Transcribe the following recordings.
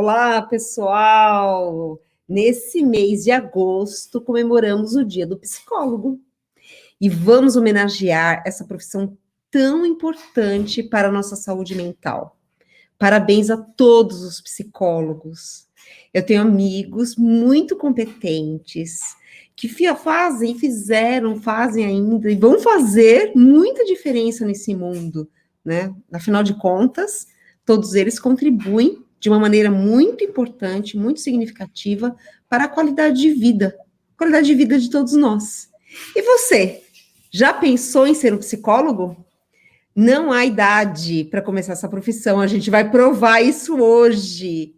Olá, pessoal! Nesse mês de agosto, comemoramos o Dia do Psicólogo e vamos homenagear essa profissão tão importante para a nossa saúde mental. Parabéns a todos os psicólogos. Eu tenho amigos muito competentes que fazem ainda e vão fazer muita diferença nesse mundo, né? Afinal de contas, todos eles contribuem de uma maneira muito importante, muito significativa para a qualidade de vida de todos nós. E você, já pensou em ser um psicólogo? Não há idade para começar essa profissão, a gente vai provar isso hoje.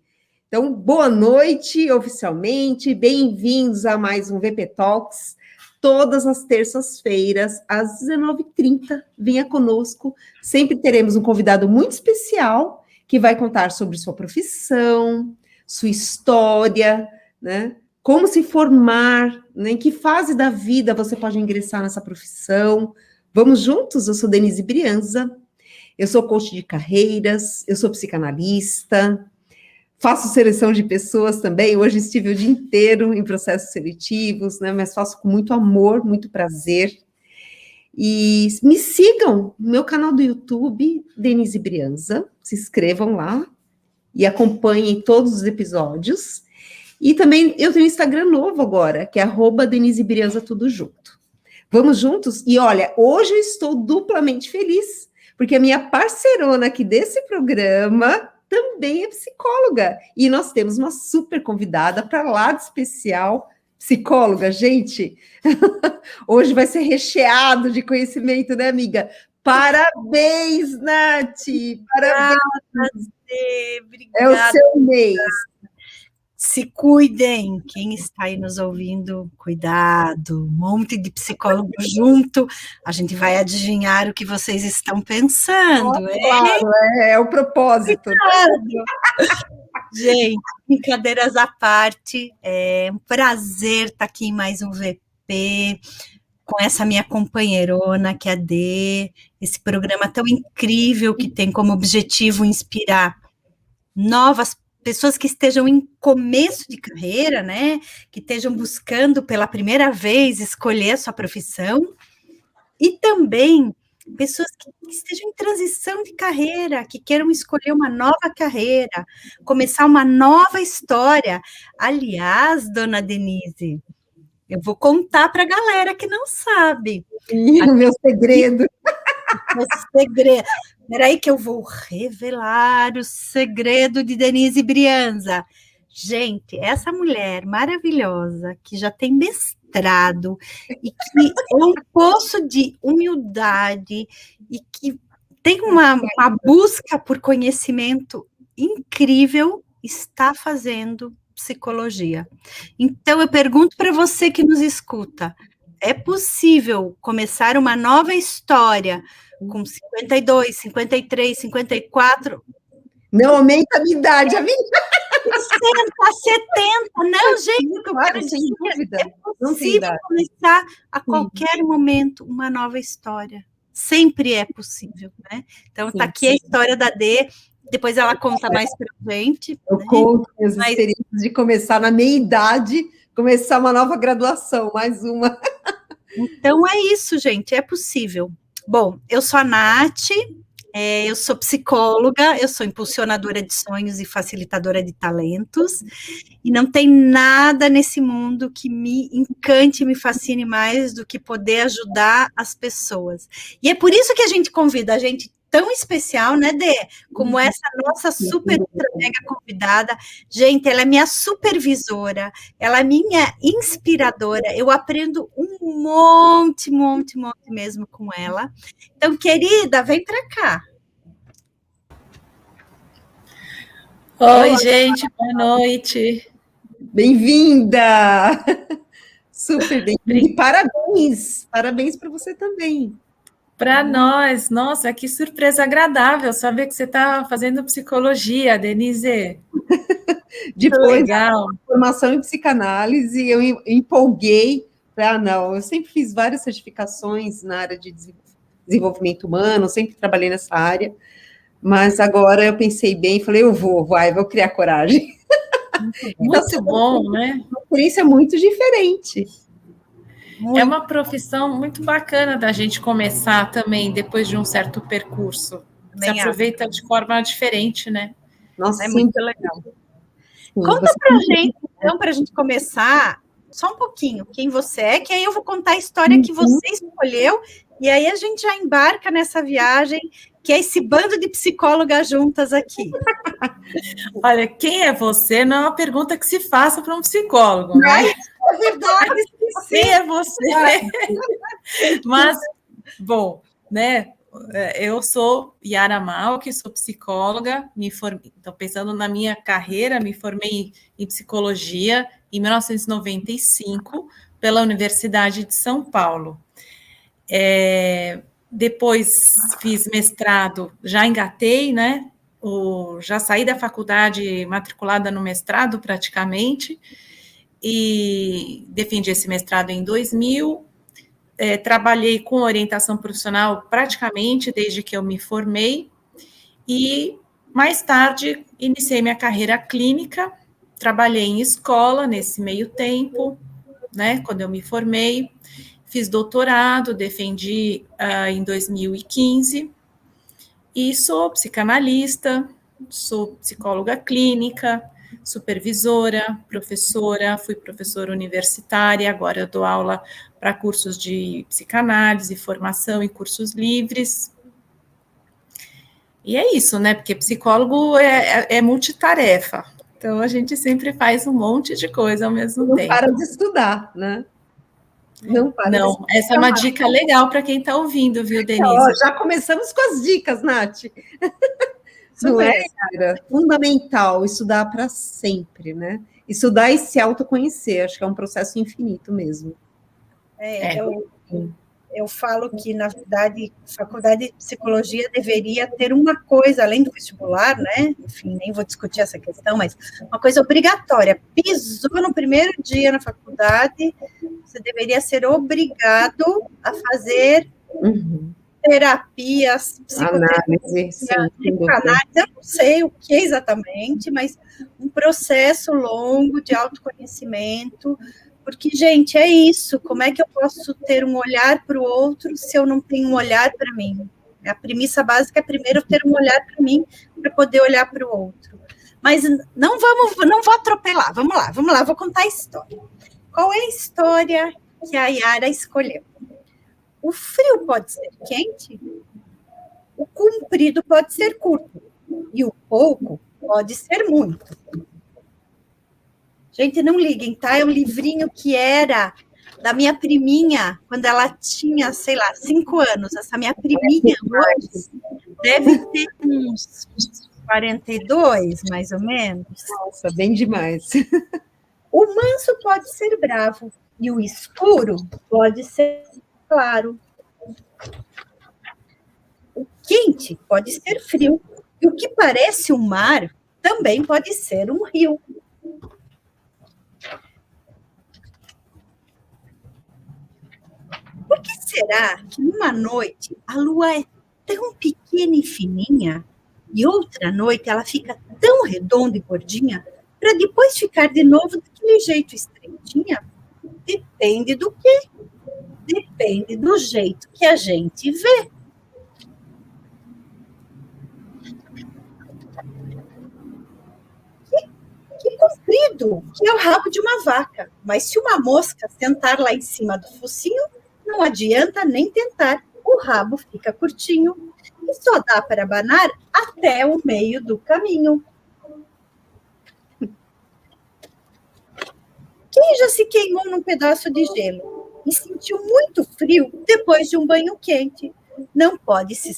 Então, boa noite, oficialmente, bem-vindos a mais um VP Talks, todas as terças-feiras, às 19h30, venha conosco, sempre teremos um convidado muito especial, que vai contar sobre sua profissão, sua história, né? Como se formar, né? Em que fase da vida você pode ingressar nessa profissão. Vamos juntos? Eu sou Denise Brianza, eu sou coach de carreiras, eu sou psicanalista, faço seleção de pessoas também. Hoje estive o dia inteiro em processos seletivos, né? Mas faço com muito amor, muito prazer. E me sigam no meu canal do YouTube, Denise Brianza, se inscrevam lá e acompanhem todos os episódios. E também eu tenho um Instagram novo agora, que é @Denise Brianza, tudo junto. Vamos juntos? E olha, hoje eu estou duplamente feliz, porque a minha parceirona aqui desse programa também é psicóloga. E nós temos uma super convidada para lá de especial, psicóloga, gente. Hoje vai ser recheado de conhecimento, né, amiga? Parabéns, Nath! Parabéns! Obrigada. É o seu mês. Se cuidem, quem está aí nos ouvindo, cuidado, um monte de psicólogo junto, a gente vai adivinhar o que vocês estão pensando. Claro, é o propósito. Gente, brincadeiras à parte, é um prazer estar aqui em mais um VP, com essa minha companheirona, que é a Dê, esse programa tão incrível que tem como objetivo inspirar novas pessoas que estejam em começo de carreira, né, que estejam buscando pela primeira vez escolher a sua profissão, e também pessoas que estejam em transição de carreira, que queiram escolher uma nova carreira, começar uma nova história. Aliás, dona Denise, eu vou contar para a galera que não sabe. O meu segredo. O segredo. Peraí que eu vou revelar o segredo de Denise Brianza. Gente, essa mulher maravilhosa, que já tem mestrado, e que é um poço de humildade, e que tem uma busca por conhecimento incrível, está fazendo psicologia. Então, eu pergunto para você que nos escuta, é possível começar uma nova história com 52, 53, 54? Não aumenta a minha idade, amiga. 60, 70, não, gente, claro, sem dúvida. É possível começar a qualquer momento uma nova história. Sempre é possível, né? Então, está aqui a história da Dê, depois ela conta mais para a gente. Eu conto as experiências de começar na meia idade, começar uma nova graduação, mais uma. Então, é isso, gente, é possível. Bom, eu sou a Nath, eu sou psicóloga, eu sou impulsionadora de sonhos e facilitadora de talentos, e não tem nada nesse mundo que me encante e me fascine mais do que poder ajudar as pessoas. E é por isso que a gente convida a gente tão especial, né, Dê? Como essa nossa super mega convidada. Gente, ela é minha supervisora, ela é minha inspiradora, eu aprendo um monte mesmo com ela. Então, querida, vem para cá. Oi, gente, boa noite. Bem-vinda! Super bem-vinda. E parabéns para você também. Para nós, nossa, que surpresa agradável saber que você está fazendo psicologia, Denise. Depois da formação em psicanálise, eu empolguei para, não, eu sempre fiz várias certificações na área de desenvolvimento humano, sempre trabalhei nessa área, Mas agora eu pensei bem e falei, vou criar coragem. Muito bom, né? Uma experiência muito diferente. É uma profissão muito bacana da gente começar também, depois de um certo percurso. Se aproveita de forma diferente, né? Nossa, é muito legal. Sim, conta pra gente, então, para a gente começar, só um pouquinho, quem você é, que aí eu vou contar a história que você escolheu, e aí a gente já embarca nessa viagem, que é esse bando de psicólogas juntas aqui. Olha, quem é você não é uma pergunta que se faça para um psicólogo, né? É verdade, quem é você? Mas, bom, né? Eu sou Yara Malk, sou psicóloga, me formei, então pensando na minha carreira, me formei em psicologia em 1995 pela Universidade de São Paulo. Depois fiz mestrado, já engatei, né? Já saí da faculdade matriculada no mestrado praticamente, e defendi esse mestrado em 2000. Trabalhei com orientação profissional praticamente desde que eu me formei, e mais tarde iniciei minha carreira clínica, trabalhei em escola nesse meio tempo, né, quando eu me formei, fiz doutorado, defendi em 2015, e sou psicanalista, sou psicóloga clínica, supervisora, professora, fui professora universitária, agora eu dou aula para cursos de psicanálise, formação e cursos livres. E é isso, né? Porque psicólogo é multitarefa. Então, a gente sempre faz um monte de coisa ao mesmo tempo. Não para de estudar, né? Não, essa é uma dica legal para quem está ouvindo, viu, Denise? Já começamos com as dicas, Nath. Não é, cara? Fundamental estudar para sempre, né? Estudar e se autoconhecer, acho que é um processo infinito mesmo. Eu falo que, na verdade, a faculdade de psicologia deveria ter uma coisa, além do vestibular, né? Enfim, nem vou discutir essa questão, mas uma coisa obrigatória. Pisou no primeiro dia na faculdade, você deveria ser obrigado a fazer terapias, psicoterapia, psicanálise, eu não sei o que exatamente, mas um processo longo de autoconhecimento, porque, gente, é isso, como é que eu posso ter um olhar para o outro se eu não tenho um olhar para mim? A premissa básica é primeiro ter um olhar para mim, para poder olhar para o outro. Mas não vou atropelar, vamos lá, vou contar a história. Qual é a história que a Yara escolheu? O frio pode ser quente, o comprido pode ser curto, e o pouco pode ser muito. Gente, não liguem, tá? É um livrinho que era da minha priminha, quando ela tinha, sei lá, 5 anos. Essa minha priminha hoje deve ter uns 42, mais ou menos. Nossa, bem demais. O manso pode ser bravo, e o escuro pode ser claro. O quente pode ser frio, e o que parece um mar também pode ser um rio. Por que será que numa noite a lua é tão pequena e fininha, e outra noite ela fica tão redonda e gordinha, para depois ficar de novo daquele jeito estreitinha? Depende do quê? Depende do jeito que a gente vê. Que comprido, que é o rabo de uma vaca. Mas se uma mosca sentar lá em cima do focinho, não adianta nem tentar, o rabo fica curtinho e só dá para abanar até o meio do caminho. Quem já se queimou num pedaço de gelo e sentiu muito frio depois de um banho quente? Não pode se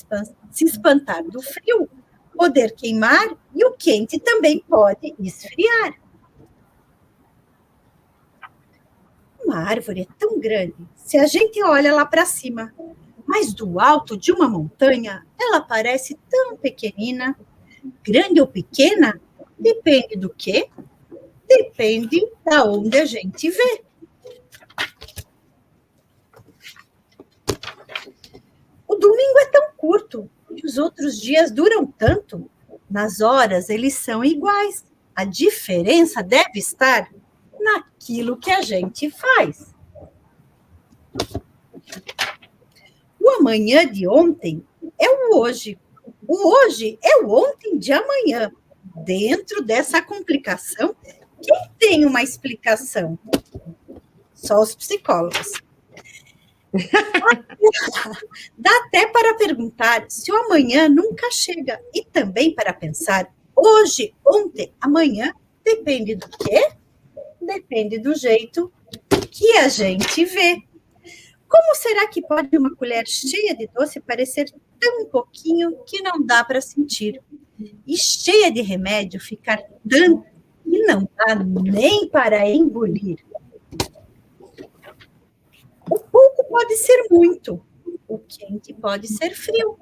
espantar do frio, poder queimar, e o quente também pode esfriar. Uma árvore é tão grande, se a gente olha lá para cima, mas do alto de uma montanha, ela parece tão pequenina. Grande ou pequena, depende do quê? Depende da onde a gente vê. O domingo é tão curto, que os outros dias duram tanto? Nas horas, eles são iguais. A diferença deve estar naquilo que a gente faz. O amanhã de ontem é o hoje. O hoje é o ontem de amanhã. Dentro dessa complicação, quem tem uma explicação? Só os psicólogos. Dá até para perguntar se o amanhã nunca chega. E também para pensar, hoje, ontem, amanhã, depende do quê? Depende do jeito que a gente vê. Como será que pode uma colher cheia de doce parecer tão pouquinho que não dá para sentir? E cheia de remédio ficar tanto que não dá nem para engolir. O pouco pode ser muito, o quente pode ser frio.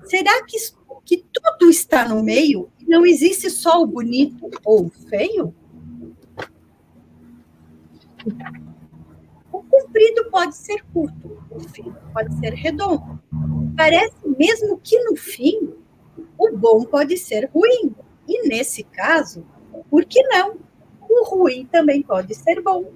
Será que tudo está no meio e não existe só o bonito ou o feio? O comprido pode ser curto, o fino pode ser redondo. Parece mesmo que no fim, o bom pode ser ruim. E nesse caso, por que não? O ruim também pode ser bom.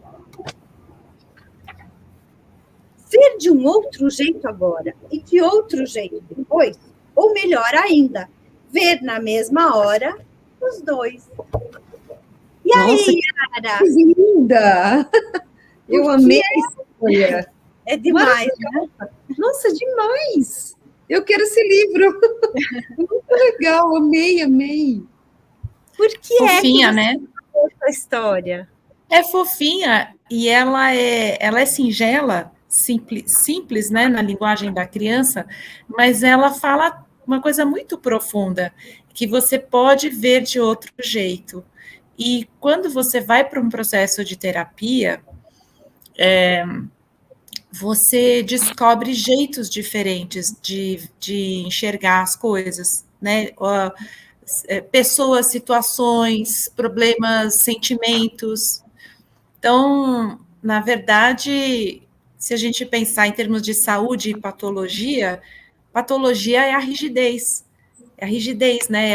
Ver de um outro jeito agora e de outro jeito depois, ou melhor ainda, ver na mesma hora os dois. E Nossa, aí, Yara? que linda! Eu amei a escolha. É demais, né? Nossa, demais! Eu quero esse livro. Muito legal, amei. Por que Fofinha, é que né? essa história? É fofinha e ela é singela, simples, né, na linguagem da criança, mas ela fala uma coisa muito profunda, que você pode ver de outro jeito. E quando você vai para um processo de terapia, você descobre jeitos diferentes de enxergar as coisas, né? Pessoas, situações, problemas, sentimentos. Então, na verdade, se a gente pensar em termos de saúde e patologia, patologia é a rigidez. É a rigidez, né?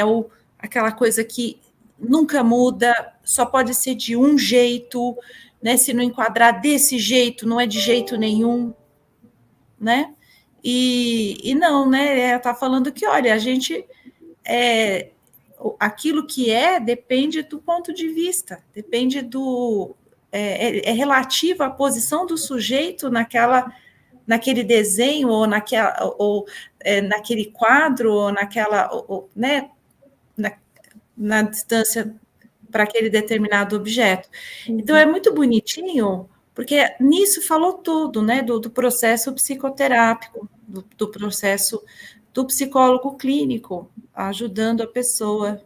Aquela coisa que nunca muda, só pode ser de um jeito, né? Se não enquadrar desse jeito, não é de jeito nenhum, né? E não, né? Ela está falando que, olha, a gente aquilo que depende do ponto de vista, depende do relativo à posição do sujeito naquele desenho ou naquele quadro ou né, na distância para aquele determinado objeto. Então é muito bonitinho, porque nisso falou tudo, né, do processo psicoterápico, do processo do psicólogo clínico, ajudando a pessoa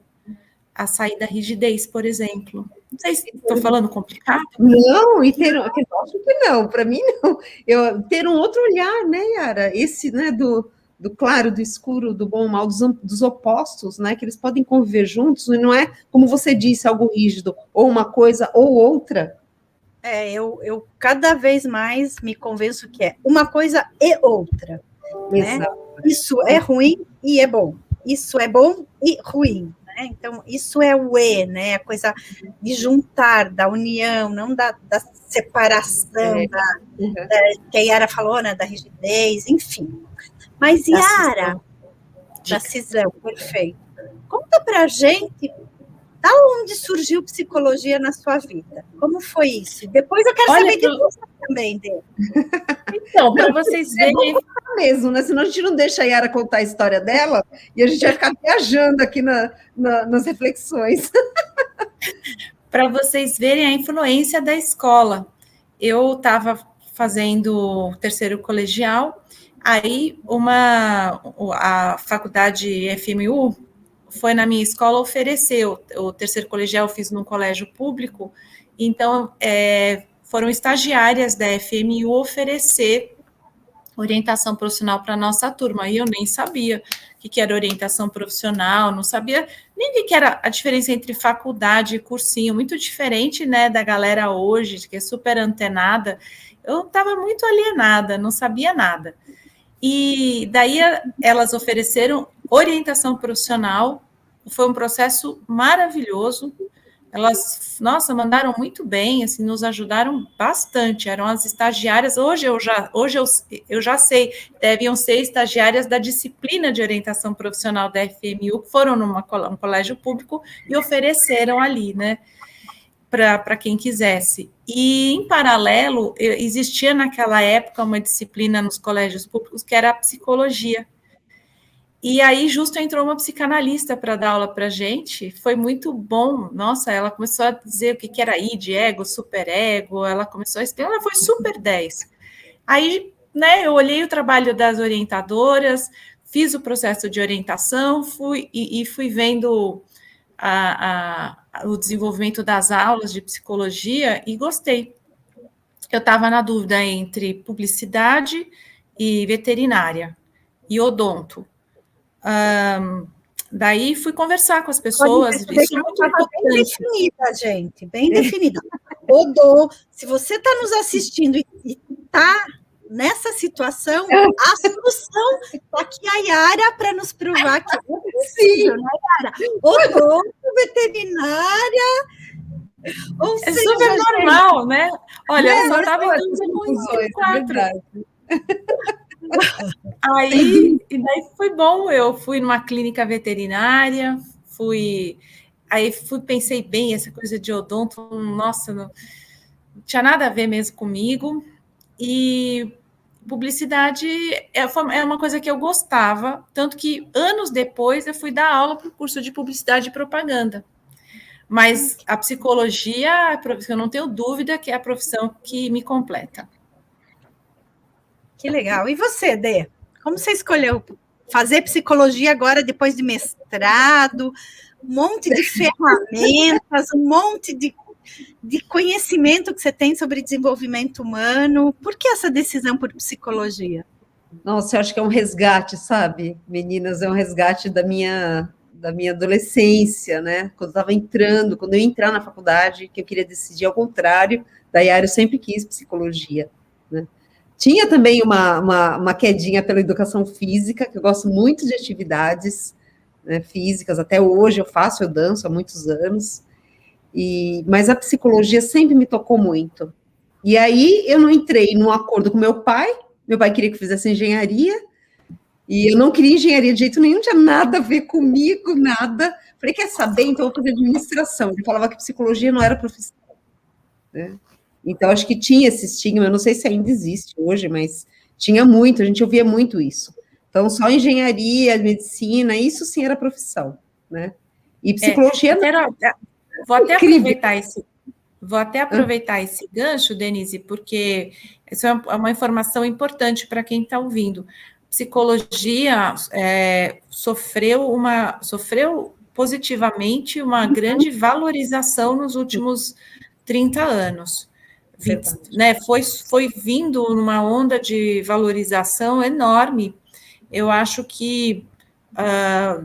a sair da rigidez, por exemplo. Não sei se estou falando complicado. Não, acho que não, para mim não. Ter um outro olhar, né, Yara? Esse, né, do claro, do escuro, do bom, mal, dos opostos, né, que eles podem conviver juntos, e não é, como você disse, algo rígido, ou uma coisa ou outra. Eu cada vez mais me convenço que é uma coisa e outra. Né? Isso é ruim e é bom. Isso é bom e ruim. Né? Então, isso é o E, né? A coisa de juntar, da união, não da separação, que a Yara falou, né? Da rigidez, enfim. Mas, Yara, da cisão, perfeito. Conta pra gente da onde surgiu psicologia na sua vida. Como foi isso? Depois eu quero saber de você também, Dê. Então, para vocês verem... mesmo, né? Senão a gente não deixa a Yara contar a história dela e a gente vai ficar viajando aqui nas reflexões. Para vocês verem a influência da escola. Eu estava fazendo o terceiro colegial, aí a faculdade FMU foi na minha escola oferecer, o terceiro colegial eu fiz num colégio público, então foram estagiárias da FMU oferecer orientação profissional para a nossa turma, e eu nem sabia o que era orientação profissional, não sabia nem o que era a diferença entre faculdade e cursinho, muito diferente, né, da galera hoje, que é super antenada. Eu estava muito alienada, não sabia nada. E daí elas ofereceram orientação profissional, foi um processo maravilhoso. Elas, nossa, mandaram muito bem, assim, nos ajudaram bastante. Eram as estagiárias. Hoje eu já sei, deviam ser estagiárias da disciplina de orientação profissional da FMU, que foram um colégio público e ofereceram ali, né, para quem quisesse. E, em paralelo, existia naquela época uma disciplina nos colégios públicos que era a psicologia. E aí, justo entrou uma psicanalista para dar aula para a gente, foi muito bom. Nossa, ela começou a dizer o que era id, ego, superego, ela começou a explicar, ela foi super 10. Aí, né, eu olhei o trabalho das orientadoras, fiz o processo de orientação, fui vendo o desenvolvimento das aulas de psicologia e gostei. Eu estava na dúvida entre publicidade e veterinária e odonto. Daí fui conversar com as pessoas. Isso é muito importante. Bem definida, gente, bem definida. Odô, se você está nos assistindo e está nessa situação, a solução está aqui a Yara para nos provar que é possível, né, Yara? Odô, veterinária. Ou é seja, super normal, gente, né? Olha, eu só estava em conclusões, é verdade. Aí, e daí foi bom, eu fui numa clínica veterinária, pensei bem, essa coisa de odonto, nossa, não tinha nada a ver mesmo comigo, e publicidade é uma coisa que eu gostava, tanto que anos depois eu fui dar aula para o curso de publicidade e propaganda, mas a psicologia, eu não tenho dúvida que é a profissão que me completa. Que legal. E você, Dê? Como você escolheu fazer psicologia agora, depois de mestrado, um monte de ferramentas, um monte de conhecimento que você tem sobre desenvolvimento humano? Por que essa decisão por psicologia? Nossa, eu acho que é um resgate, sabe, meninas? É um resgate da minha adolescência, né? Quando eu ia entrar na faculdade, que eu queria decidir ao contrário, da Yara, eu sempre quis psicologia, né? Tinha também uma quedinha pela educação física, que eu gosto muito de atividades, né, físicas, até hoje eu danço há muitos anos, mas a psicologia sempre me tocou muito. E aí eu não entrei num acordo com meu pai queria que eu fizesse engenharia, e eu não queria engenharia de jeito nenhum, não tinha nada a ver comigo, nada. Falei, quer saber? Então eu vou fazer administração. Ele falava que psicologia não era profissão, né? Então, acho que tinha esse estigma, eu não sei se ainda existe hoje, mas tinha muito, a gente ouvia muito isso. Então, só engenharia, medicina, isso sim era profissão, né? E psicologia... Vou até aproveitar esse gancho, Denise, porque isso é uma informação importante para quem está ouvindo. Psicologia sofreu positivamente uma grande valorização nos últimos 30 anos. Né, foi vindo numa onda de valorização enorme. Eu acho que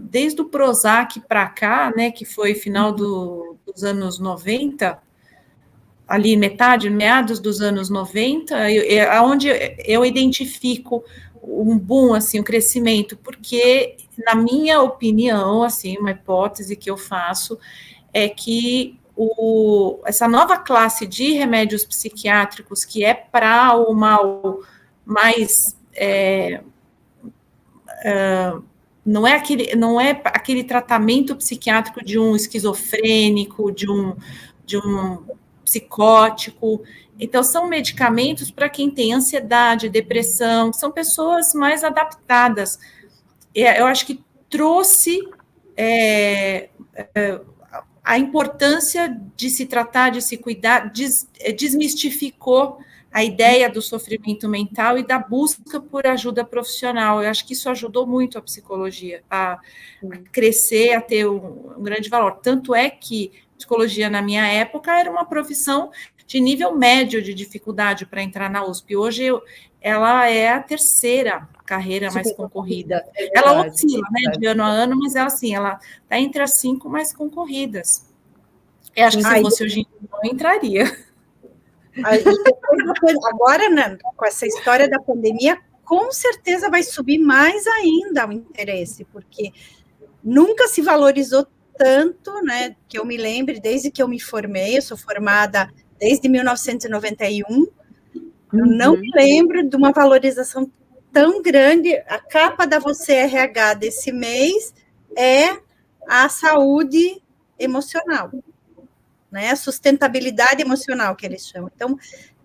desde o Prozac para cá, né, que foi final dos anos 90, ali meados dos anos 90, onde eu identifico um boom, assim, um crescimento, porque, na minha opinião, assim, uma hipótese que eu faço, é que essa nova classe de remédios psiquiátricos, que é para o mal mais... não é aquele tratamento psiquiátrico de um esquizofrênico, de um psicótico. Então, são medicamentos para quem tem ansiedade, depressão, são pessoas mais adaptadas. Eu acho que trouxe a importância de se tratar, de se cuidar, desmistificou a ideia do sofrimento mental e da busca por ajuda profissional. Eu acho que isso ajudou muito a psicologia a crescer, a ter um grande valor. Tanto é que psicologia, na minha época, era uma profissão de nível médio de dificuldade para entrar na USP. Hoje, ela é a terceira carreira mais concorrida. Ela oscila, né, de ano a ano, mas ela está entre as 5 mais concorridas. Eu acho que se fosse hoje em dia, não entraria. Agora, né, com essa história da pandemia, com certeza vai subir mais ainda o interesse, porque nunca se valorizou tanto, né, que eu me lembre, desde que eu me formei, eu sou formada desde 1991, eu não me lembro de uma valorização tão grande. A capa da Você RH desse mês é a saúde emocional, né, a sustentabilidade emocional, que eles chamam. Então,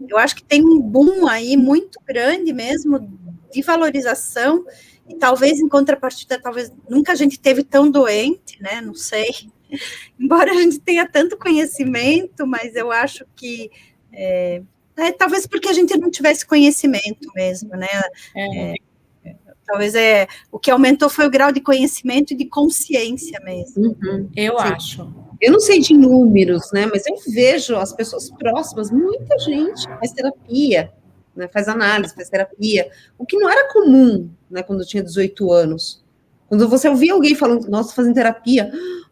eu acho que tem um boom aí muito grande mesmo de valorização, e talvez em contrapartida, talvez nunca a gente teve tão doente, né, não sei, embora a gente tenha tanto conhecimento, mas eu acho que talvez porque a gente não tivesse conhecimento mesmo, né, talvez o que aumentou foi o grau de conhecimento e de consciência mesmo. Eu acho. Eu não sei de números, né, mas eu vejo as pessoas próximas, muita gente faz terapia, né, faz análise, faz terapia, o que não era comum, né, quando eu tinha 18 anos. Quando você ouvia alguém falando, nossa, fazendo terapia,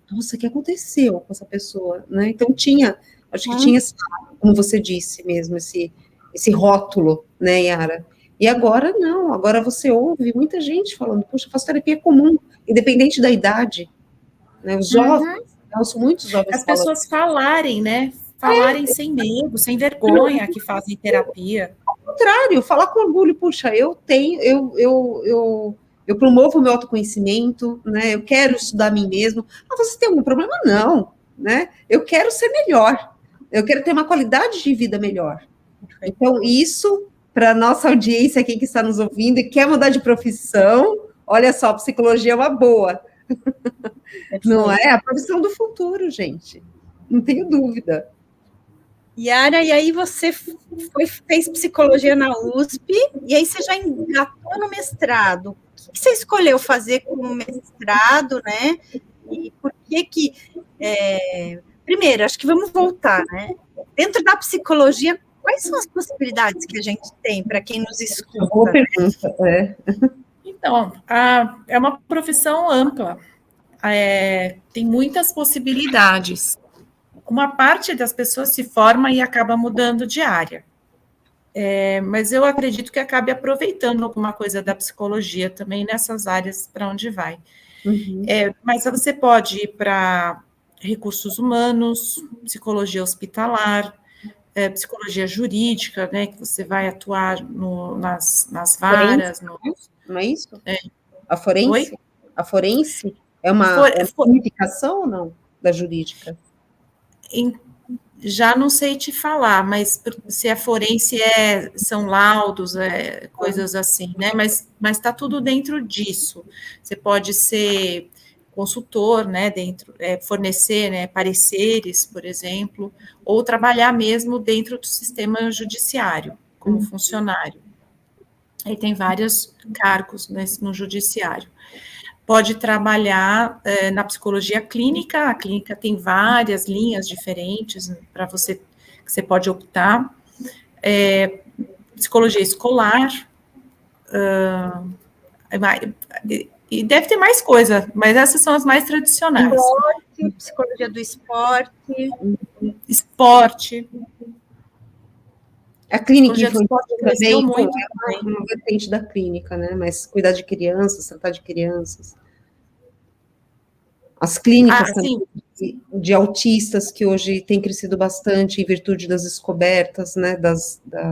nossa, o que aconteceu com essa pessoa, né? Então acho que tinha, como você disse mesmo, esse rótulo, né, Yara? E agora não, agora você ouve muita gente falando, poxa, eu faço terapia comum, independente da idade, né? Os jovens, são muitos jovens. As pessoas falarem, né? Falarem sem medo, sem vergonha que fazem terapia. Ao contrário, falar com orgulho, puxa, eu promovo o meu autoconhecimento, né? Eu quero estudar a mim mesmo. Ah, você tem algum problema? Não, né? Eu quero ser melhor. Eu quero ter uma qualidade de vida melhor. Então, isso, para nossa audiência, quem que está nos ouvindo e quer mudar de profissão, olha só, a psicologia é uma boa. Não é? A profissão do futuro, gente. Não tenho dúvida. Yara, e aí você fez psicologia na USP, e aí você já engatou no mestrado. O que você escolheu fazer com o mestrado, né? E por que primeiro, acho que vamos voltar, né? Dentro da psicologia, quais são as possibilidades que a gente tem para quem nos escuta? Boa pergunta, Então, é uma profissão ampla, tem muitas possibilidades. Uma parte das pessoas se forma e acaba mudando de área. Mas eu acredito que acabe aproveitando alguma coisa da psicologia também nessas áreas para onde vai. Mas você pode ir para recursos humanos, psicologia hospitalar, psicologia jurídica, né, que você vai atuar nas varas. Não é isso? A forense? Oi? A forense é uma unificação ou não da jurídica? Já não sei te falar, mas se é forense, são laudos, coisas assim, né? Mas está tudo dentro disso. Você pode ser consultor, né? Fornecer, né, pareceres, por exemplo, ou trabalhar mesmo dentro do sistema judiciário, como funcionário. Aí tem vários cargos no judiciário. Pode trabalhar na psicologia clínica, a clínica tem várias linhas diferentes para você, que você pode optar. Psicologia escolar, e deve ter mais coisa, mas essas são as mais tradicionais. Psicologia do esporte. Esporte. A clínica infantil também muito, é uma vertente da clínica, né? Mas cuidar de crianças, tratar de crianças. As clínicas de autistas, que hoje têm crescido bastante em virtude das descobertas, né?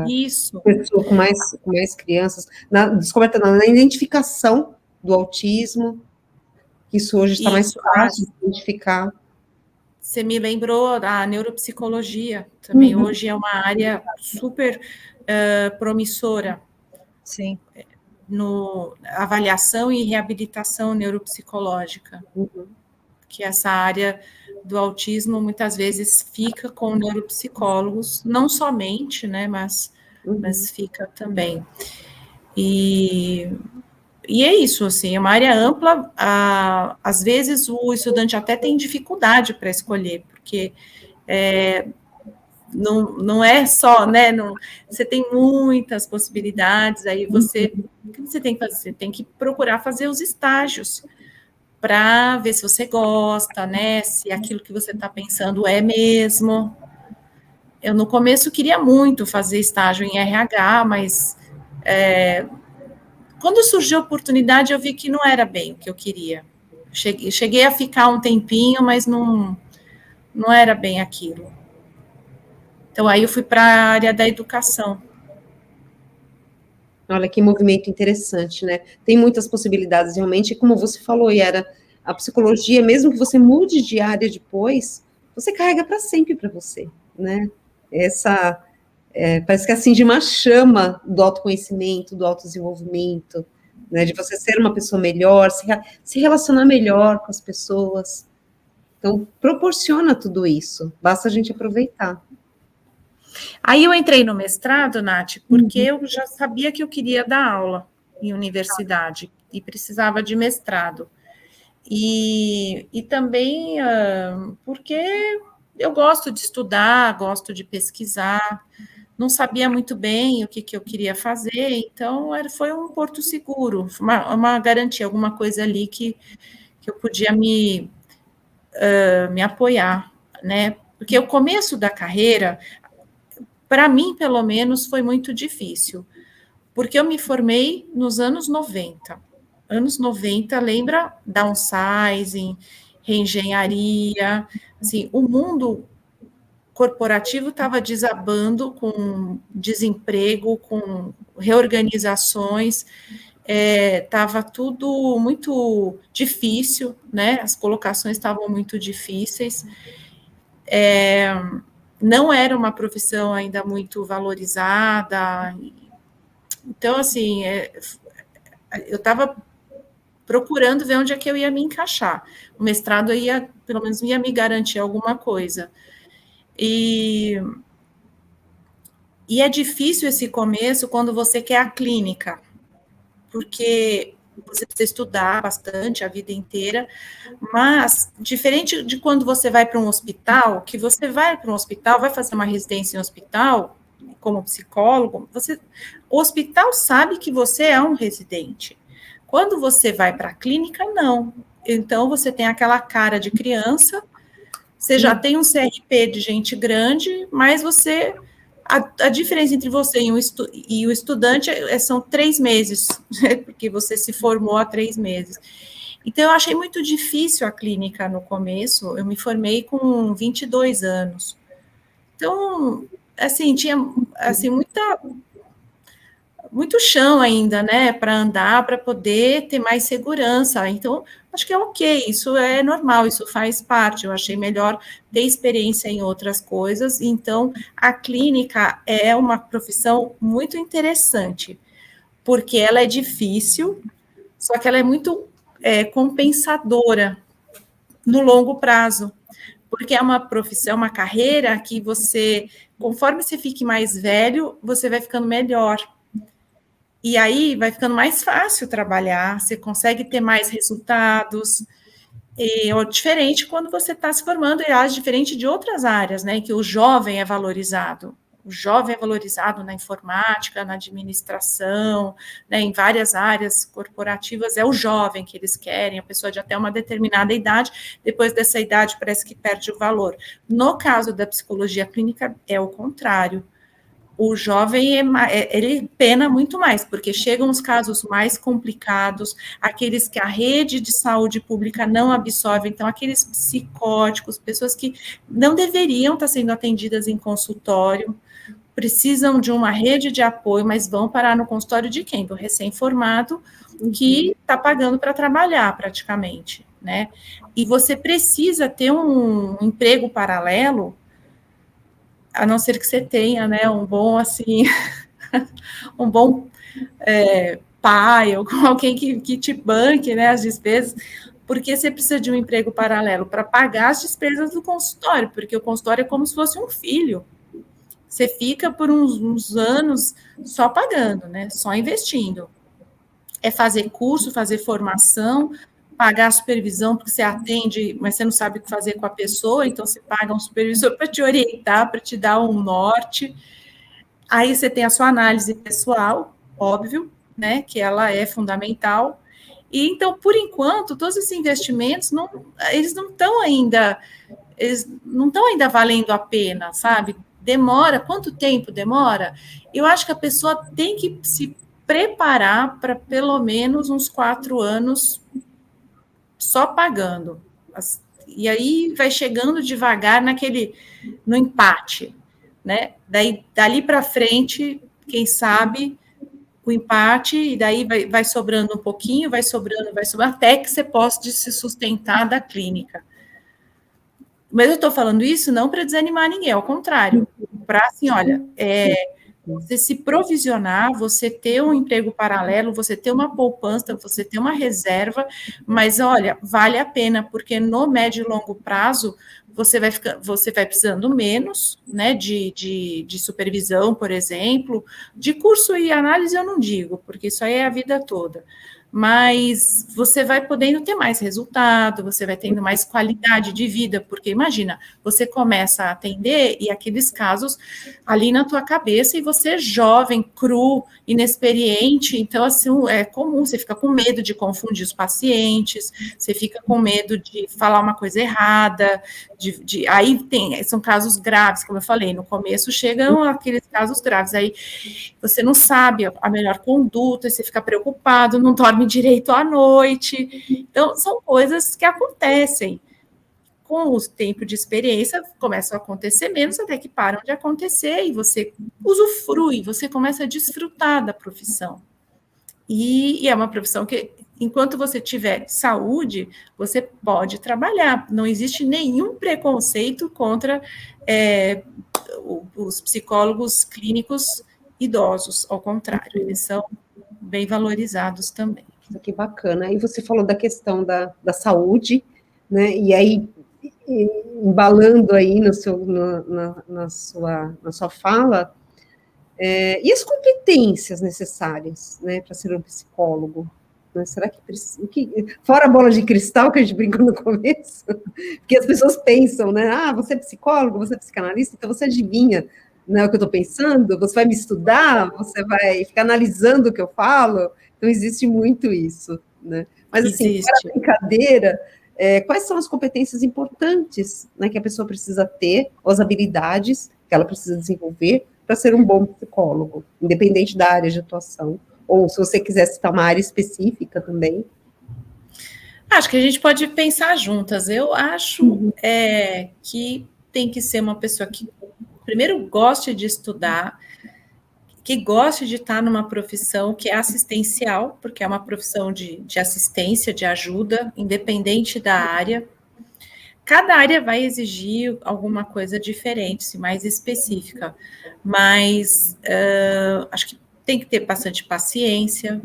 Isso. Pessoas com mais crianças. Na identificação do autismo, isso hoje está mais fácil de identificar. Você me lembrou da neuropsicologia, também hoje é uma área super promissora. Sim. No avaliação e reabilitação neuropsicológica, que essa área do autismo muitas vezes fica com neuropsicólogos, não somente, né, mas fica também. E é isso, assim, é uma área ampla, às vezes o estudante até tem dificuldade para escolher, porque não é só, né, você tem muitas possibilidades, aí o que você tem que fazer? Você tem que procurar fazer os estágios, para ver se você gosta, né, se aquilo que você está pensando é mesmo. Eu, no começo, queria muito fazer estágio em RH, mas quando surgiu a oportunidade, eu vi que não era bem o que eu queria. Cheguei a ficar um tempinho, mas não era bem aquilo. Então, aí eu fui para a área da educação. Olha que movimento interessante, né? Tem muitas possibilidades, realmente, como você falou, Yara, a psicologia, mesmo que você mude de área depois, você carrega para sempre para você, né? Parece que acende uma chama do autoconhecimento, do autodesenvolvimento, né? De você ser uma pessoa melhor, se relacionar melhor com as pessoas. Então, proporciona tudo isso, basta a gente aproveitar. Aí eu entrei no mestrado, Nath, porque eu já sabia que eu queria dar aula em universidade e precisava de mestrado. E também porque eu gosto de estudar, gosto de pesquisar, não sabia muito bem o que eu queria fazer, então foi um porto seguro, uma garantia, alguma coisa ali que eu podia me apoiar, né? Porque o começo da carreira, para mim, pelo menos, foi muito difícil, porque eu me formei nos anos 90. Anos 90, lembra downsizing, reengenharia, assim, o mundo corporativo estava desabando com desemprego, com reorganizações, estava tudo muito difícil, né? As colocações estavam muito difíceis. Não era uma profissão ainda muito valorizada. Então, assim, eu estava procurando ver onde é que eu ia me encaixar. O mestrado pelo menos, ia me garantir alguma coisa. E é difícil esse começo quando você quer a clínica, porque você precisa estudar bastante a vida inteira, mas diferente de quando você vai para um hospital, que você vai para um hospital, vai fazer uma residência em um hospital, como psicólogo, o hospital sabe que você é um residente. Quando você vai para a clínica, não. Então, você tem aquela cara de criança, você já tem um CRP de gente grande, mas a diferença entre você e o estudante são 3 meses, né, porque você se formou há 3 meses. Então, eu achei muito difícil a clínica no começo, eu me formei com 22 anos. Então, assim, tinha assim, muito chão ainda, né, para andar, para poder ter mais segurança. Então, acho que é ok, isso é normal, isso faz parte. Eu achei melhor ter experiência em outras coisas. Então, a clínica é uma profissão muito interessante, porque ela é difícil, só que ela é muito compensadora no longo prazo, porque é uma profissão, uma carreira que você, conforme você fique mais velho, você vai ficando melhor. E aí vai ficando mais fácil trabalhar, você consegue ter mais resultados, diferente quando você está se formando, e diferente de outras áreas, né, que o jovem é valorizado. O jovem é valorizado na informática, na administração, né, em várias áreas corporativas, é o jovem que eles querem, a pessoa de até uma determinada idade, depois dessa idade parece que perde o valor. No caso da psicologia clínica, é o contrário. O jovem, ele pena muito mais, porque chegam os casos mais complicados, aqueles que a rede de saúde pública não absorve, então aqueles psicóticos, pessoas que não deveriam estar sendo atendidas em consultório, precisam de uma rede de apoio, mas vão parar no consultório de quem? Do recém-formado, que está pagando para trabalhar praticamente, né? E você precisa ter um emprego paralelo, a não ser que você tenha, né, um bom, assim, um bom pai, ou alguém que te banque, né, as despesas, porque você precisa de um emprego paralelo para pagar as despesas do consultório, porque o consultório é como se fosse um filho. Você fica por uns anos só pagando, né, só investindo. É fazer curso, fazer formação, pagar a supervisão, porque você atende, mas você não sabe o que fazer com a pessoa, então você paga um supervisor para te orientar, para te dar um norte. Aí você tem a sua análise pessoal, óbvio, né, que ela é fundamental. E então, por enquanto, todos esses investimentos eles não estão ainda valendo a pena, sabe? Demora, quanto tempo demora? Eu acho que a pessoa tem que se preparar para pelo menos uns 4 anos só pagando. E aí vai chegando devagar no empate, né? Daí, dali para frente, quem sabe, o empate, e daí vai sobrando um pouquinho, vai sobrando, até que você possa se sustentar da clínica. Mas eu estou falando isso não para desanimar ninguém, ao contrário, para assim, olha, você se provisionar, você ter um emprego paralelo, você ter uma poupança, você ter uma reserva, mas olha, vale a pena, porque no médio e longo prazo você vai precisando menos, né, de supervisão, por exemplo, de curso e análise eu não digo, porque isso aí é a vida toda. Mas você vai podendo ter mais resultado, você vai tendo mais qualidade de vida, porque imagina, você começa a atender e aqueles casos ali na tua cabeça e você é jovem, cru, inexperiente, então assim, é comum, você fica com medo de confundir os pacientes, você fica com medo de falar uma coisa errada, aí são casos graves, como eu falei, no começo chegam aqueles casos graves, aí você não sabe a melhor conduta, você fica preocupado, não dorme direito à noite. Então, são coisas que acontecem. Com o tempo de experiência, começam a acontecer menos, até que param de acontecer, e você usufrui, você começa a desfrutar da profissão. E é uma profissão que, enquanto você tiver saúde, você pode trabalhar. Não existe nenhum preconceito contra os psicólogos clínicos idosos, ao contrário, eles são bem valorizados também. Que bacana. E você falou da questão da saúde, né? E aí, embalando aí na sua fala, e as competências necessárias, né, para ser um psicólogo? Né? Será que precisa? Fora a bola de cristal que a gente brincou no começo, porque as pessoas pensam, né? Ah, você é psicólogo, você é psicanalista, então você adivinha, né, o que eu estou pensando, você vai me estudar, você vai ficar analisando o que eu falo, então existe muito isso, né? Mas assim, fora a brincadeira, quais são as competências importantes, né, que a pessoa precisa ter, ou as habilidades que ela precisa desenvolver para ser um bom psicólogo, independente da área de atuação, ou se você quiser citar uma área específica também. Acho que a gente pode pensar juntas. Eu acho que tem que ser uma pessoa que, primeiro, goste de estudar, que goste de estar numa profissão que é assistencial, porque é uma profissão de assistência, de ajuda, independente da área. Cada área vai exigir alguma coisa diferente, mais específica, mas acho que tem que ter bastante paciência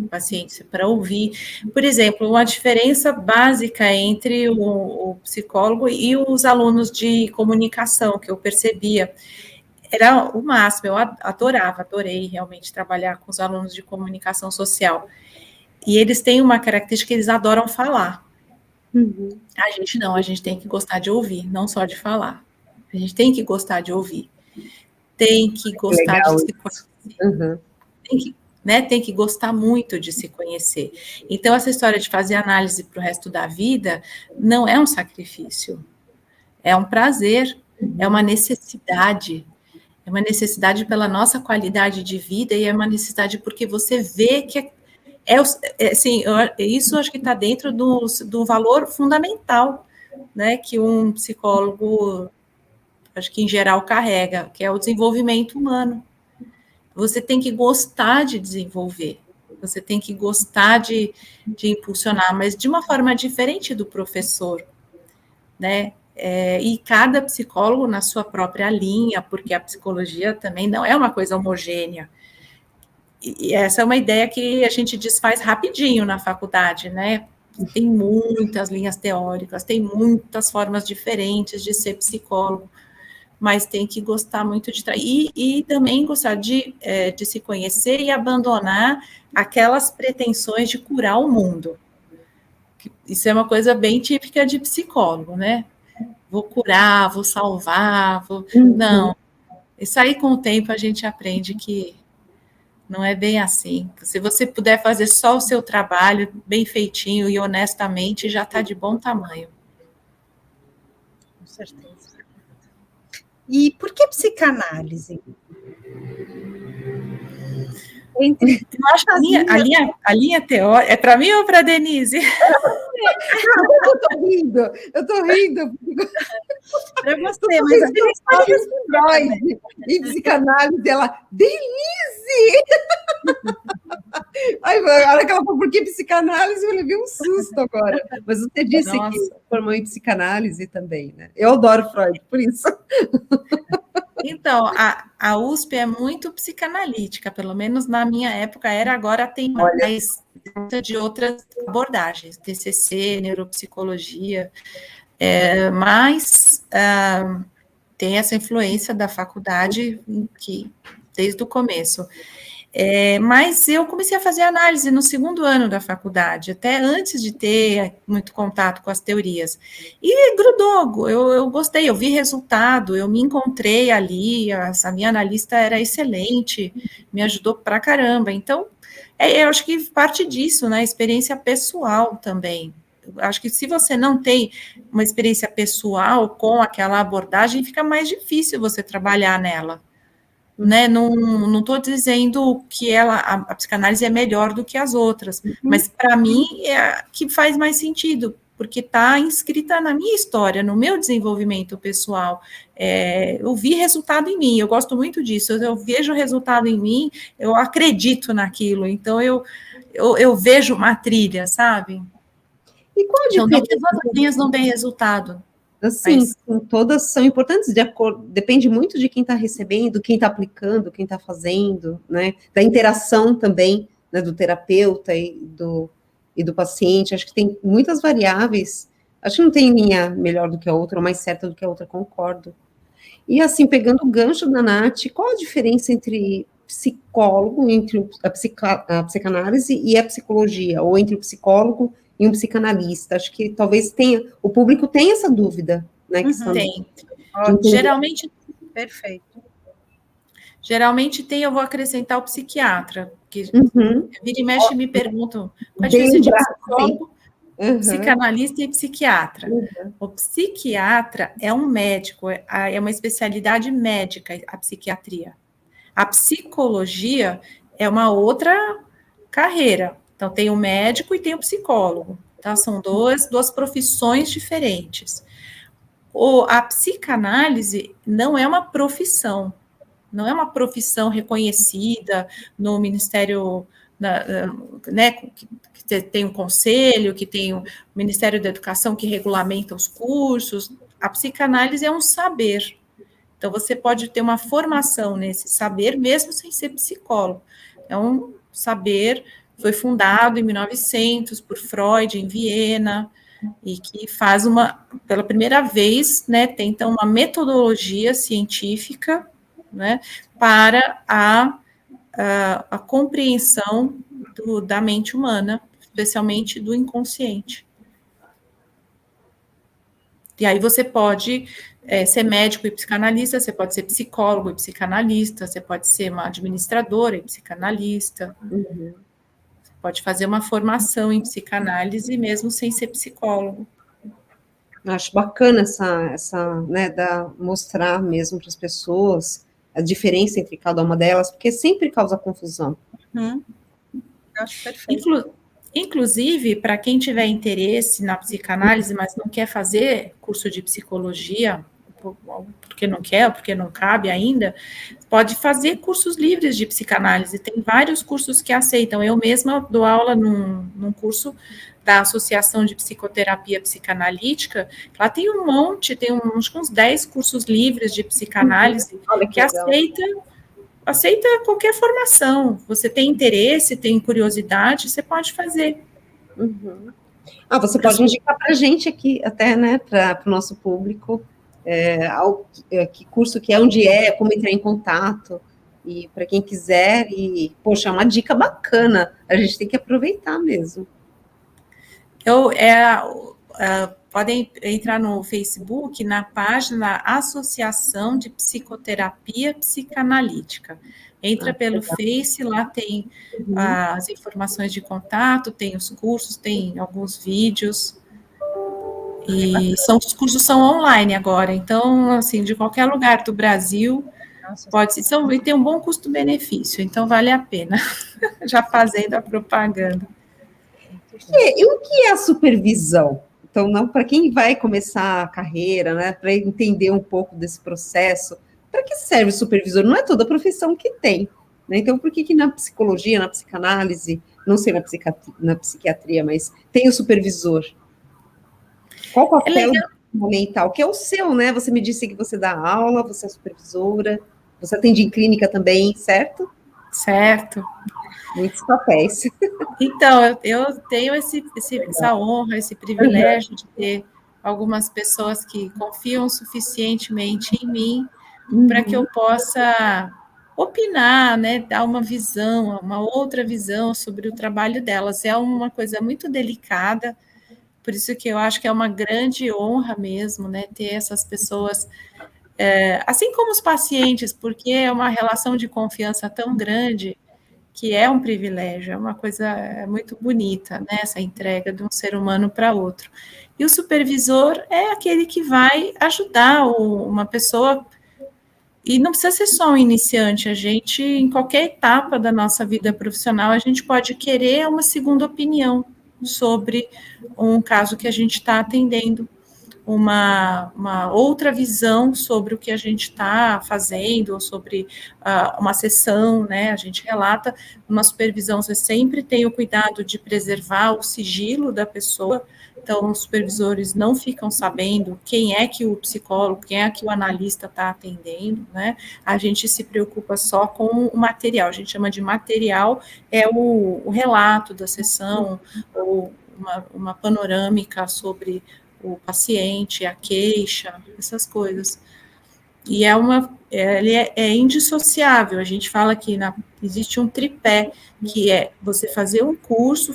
para ouvir. Por exemplo, uma diferença básica entre o psicólogo e os alunos de comunicação, que eu percebia, era o máximo, eu adorei realmente trabalhar com os alunos de comunicação social. E eles têm uma característica que eles adoram falar. A gente não, a gente tem que gostar de ouvir, não só de falar. A gente tem que gostar de ouvir. Tem que gostar de se conhecer. Tem que gostar muito de se conhecer. Então, essa história de fazer análise para o resto da vida não é um sacrifício. É um prazer, é uma necessidade. É uma necessidade pela nossa qualidade de vida e é uma necessidade porque você vê que assim, isso acho que está dentro do valor fundamental, né, que um psicólogo, acho que em geral carrega, que é o desenvolvimento humano. Você tem que gostar de desenvolver, você tem que gostar de impulsionar, mas de uma forma diferente do professor, né? E cada psicólogo na sua própria linha, porque a psicologia também não é uma coisa homogênea. E essa é uma ideia que a gente desfaz rapidinho na faculdade, né? Tem muitas linhas teóricas, tem muitas formas diferentes de ser psicólogo, mas tem que gostar muito de e também gostar de se conhecer e abandonar aquelas pretensões de curar o mundo. Isso é uma coisa bem típica de psicólogo, né? Vou curar, vou salvar, não. Isso aí, com o tempo, a gente aprende que não é bem assim. Se você puder fazer só o seu trabalho bem feitinho e honestamente, já está de bom tamanho. Com certeza. E por que psicanálise? Eu acho que a linha teórica, é para mim ou para a Denise? Eu tô rindo. Para você, mas a Denise pode responder. E psicanálise, ela, Denise! Aí, a hora que ela falou, por que psicanálise? Eu levei um susto agora. Mas você disse que formou em psicanálise também, né? Eu adoro Freud, por isso. Então, a USP é muito psicanalítica, pelo menos na minha época era, agora tem mais de outras abordagens, TCC, neuropsicologia, mas tem essa influência da faculdade que, desde o começo. Mas eu comecei a fazer análise no segundo ano da faculdade, até antes de ter muito contato com as teorias. E grudou, eu gostei, eu vi resultado, eu me encontrei ali, a minha analista era excelente, me ajudou pra caramba. Então, eu acho que parte disso, né, experiência pessoal também. Eu acho que se você não tem uma experiência pessoal com aquela abordagem, fica mais difícil você trabalhar nela. Né? Não estou dizendo que a psicanálise é melhor do que as outras, mas para mim é a que faz mais sentido, porque está inscrita na minha história, no meu desenvolvimento pessoal. Eu vi resultado em mim, eu gosto muito disso, eu vejo resultado em mim, eu acredito naquilo, então eu vejo uma trilha, sabe? E qual a diferença? Então, não que as diferença? outras linhas não têm resultado. Sim, todas são importantes, depende muito de quem está recebendo, quem está aplicando, quem está fazendo, né? Da interação também, né, do terapeuta e do paciente. Acho que tem muitas variáveis. Acho que não tem linha melhor do que a outra, ou mais certa do que a outra, concordo. E assim, pegando o gancho da Nath, qual a diferença entre psicólogo, entre a psicanálise e a psicologia, ou entre o psicólogo e um psicanalista? Acho que talvez o público tenha essa dúvida, né? Tem. Geralmente, perfeito. Geralmente tem, eu vou acrescentar o psiquiatra, que vira e mexe e me perguntam qual a diferença de psicólogo, psicanalista e psiquiatra. O psiquiatra é um médico, é uma especialidade médica, a psiquiatria. A psicologia é uma outra carreira. Então, tem o médico e tem o psicólogo. Tá? São duas profissões diferentes. A psicanálise não é uma profissão, não é uma profissão reconhecida no Ministério, né, que tem um conselho, que tem o Ministério da Educação que regulamenta os cursos. A psicanálise é um saber. Então, você pode ter uma formação nesse saber, mesmo sem ser psicólogo. É um saber, foi fundado em 1900 por Freud, em Viena, e que faz pela primeira vez, né, tenta uma metodologia científica, né, para a compreensão da mente humana, especialmente do inconsciente. E aí você pode ser médico e psicanalista, você pode ser psicólogo e psicanalista, você pode ser uma administradora e psicanalista, você pode fazer uma formação em psicanálise mesmo sem ser psicólogo. Acho bacana né, mostrar mesmo para as pessoas a diferença entre cada uma delas, porque sempre causa confusão. Acho perfeito. Inclusive, para quem tiver interesse na psicanálise, mas não quer fazer curso de psicologia, porque não quer, porque não cabe ainda, pode fazer cursos livres de psicanálise. Tem vários cursos que aceitam. Eu mesma dou aula num curso da Associação de Psicoterapia Psicanalítica. Lá tem um monte, tem uns 10 cursos livres de psicanálise que aceita qualquer formação. Você tem interesse, tem curiosidade, você pode fazer. Você pode indicar para a gente aqui, até, né, para o nosso público, que curso que é, onde é, como entrar em contato, e para quem quiser, poxa, é uma dica bacana, a gente tem que aproveitar mesmo. Podem entrar no Facebook, na página Associação de Psicoterapia Psicanalítica. Entra pelo Face, lá tem as informações de contato, tem os cursos, tem alguns vídeos. E os cursos são online agora, então, assim, de qualquer lugar do Brasil, Pode ser, e tem um bom custo-benefício, então vale a pena, já fazendo a propaganda. E o que é a supervisão? Então, não para quem vai começar a carreira, né, para entender um pouco desse processo, para que serve o supervisor? Não é toda profissão que tem, né? Então, por que na psicologia, na psicanálise, não sei na psiquiatria, mas tem o supervisor? Qual o papel fundamental? Que é o seu, né? Você me disse que você dá aula, você é supervisora, você atende em clínica também, certo? Certo. Muitos papéis. Então, eu tenho essa honra, esse privilégio de ter algumas pessoas que confiam suficientemente em mim para que eu possa opinar, né, dar uma visão, uma outra visão sobre o trabalho delas. É uma coisa muito delicada, por isso que eu acho que é uma grande honra mesmo, né, ter essas pessoas, assim como os pacientes, porque é uma relação de confiança tão grande, que é um privilégio, é uma coisa muito bonita, né, essa entrega de um ser humano para outro. E o supervisor é aquele que vai ajudar uma pessoa, e não precisa ser só um iniciante, a gente, em qualquer etapa da nossa vida profissional, a gente pode querer uma segunda opinião sobre um caso que a gente está atendendo, uma outra visão sobre o que a gente está fazendo, ou sobre uma sessão, né? A gente relata, numa supervisão, você sempre tem o cuidado de preservar o sigilo da pessoa, então os supervisores não ficam sabendo quem é que o psicólogo, quem é que o analista está atendendo, né? A gente se preocupa só com o material, a gente chama de material, é o relato da sessão, ou uma panorâmica sobre o paciente, a queixa, essas coisas. E ele é indissociável. A gente fala que existe um tripé, que é você fazer curso,